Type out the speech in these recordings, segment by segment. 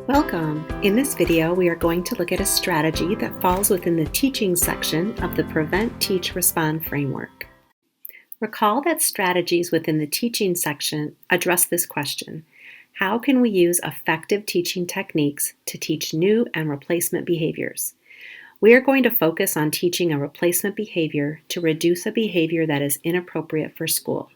Welcome! In this video, we are going to look at a strategy that falls within the teaching section of the Prevent, Teach, Respond framework. Recall that strategies within the teaching section address this question: how can we use effective teaching techniques to teach new and replacement behaviors? We are going to focus on teaching a replacement behavior to reduce a behavior that is inappropriate for school.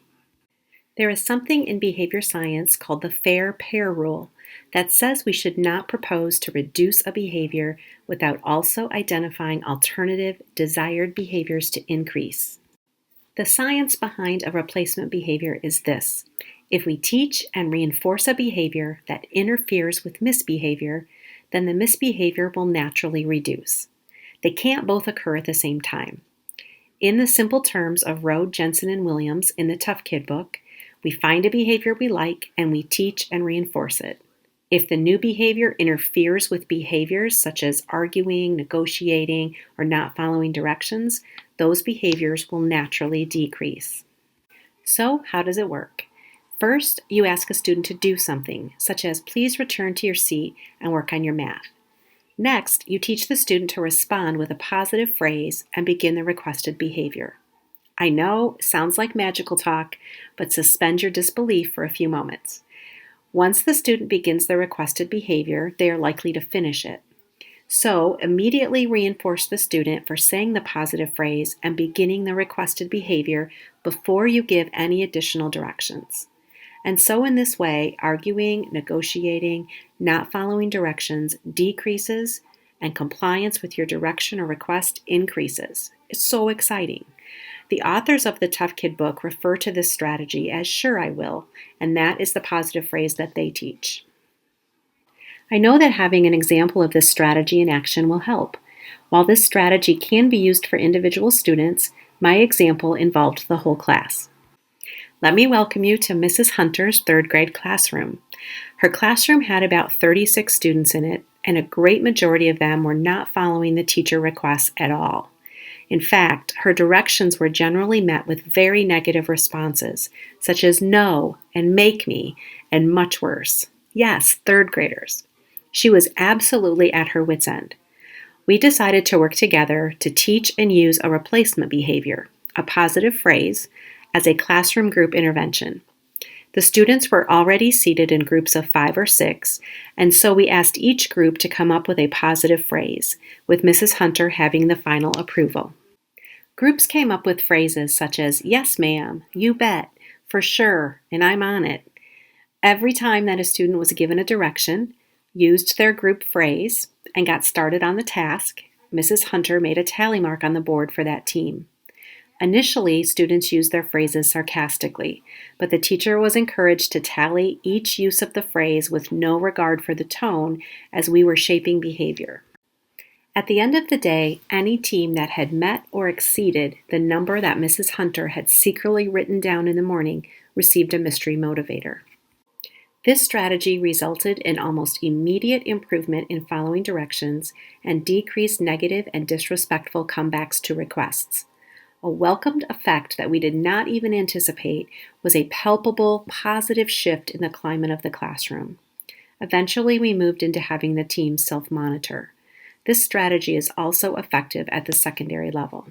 There is something in behavior science called the fair pair rule that says we should not propose to reduce a behavior without also identifying alternative desired behaviors to increase. The science behind a replacement behavior is this: if we teach and reinforce a behavior that interferes with misbehavior, then the misbehavior will naturally reduce. They can't both occur at the same time. In the simple terms of Rode, Jensen, and Williams in the Tough Kid book, we find a behavior we like and we teach and reinforce it. If the new behavior interferes with behaviors such as arguing, negotiating, or not following directions, those behaviors will naturally decrease. So, how does it work? First, you ask a student to do something, such as please return to your seat and work on your math. Next, you teach the student to respond with a positive phrase and begin the requested behavior. I know, sounds like magical talk, but suspend your disbelief for a few moments. Once the student begins the requested behavior, they are likely to finish it. So, immediately reinforce the student for saying the positive phrase and beginning the requested behavior before you give any additional directions. And so in this way, arguing, negotiating, not following directions decreases, and compliance with your direction or request increases. It's so exciting. The authors of the Tough Kid book refer to this strategy as "sure I will," and that is the positive phrase that they teach. I know that having an example of this strategy in action will help. While this strategy can be used for individual students, my example involved the whole class. Let me welcome you to Mrs. Hunter's third grade classroom. Her classroom had about 36 students in it, and a great majority of them were not following the teacher requests at all. In fact, her directions were generally met with very negative responses, such as no and make me, and much worse. Yes, third graders. She was absolutely at her wit's end. We decided to work together to teach and use a replacement behavior, a positive phrase, as a classroom group intervention. The students were already seated in groups of 5 or 6, and so we asked each group to come up with a positive phrase, with Mrs. Hunter having the final approval. Groups came up with phrases such as, "Yes, ma'am," "You bet," "For sure," and "I'm on it." Every time that a student was given a direction, used their group phrase, and got started on the task, Mrs. Hunter made a tally mark on the board for that team. Initially, students used their phrases sarcastically, but the teacher was encouraged to tally each use of the phrase with no regard for the tone as we were shaping behavior. At the end of the day, any team that had met or exceeded the number that Mrs. Hunter had secretly written down in the morning received a mystery motivator. This strategy resulted in almost immediate improvement in following directions and decreased negative and disrespectful comebacks to requests. A welcomed effect that we did not even anticipate was a palpable, positive shift in the climate of the classroom. Eventually, we moved into having the team self-monitor. This strategy is also effective at the secondary level.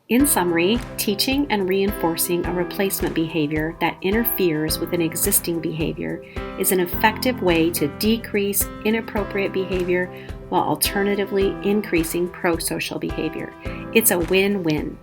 In summary, teaching and reinforcing a replacement behavior that interferes with an existing behavior is an effective way to decrease inappropriate behavior while alternatively increasing pro-social behavior. It's a win-win.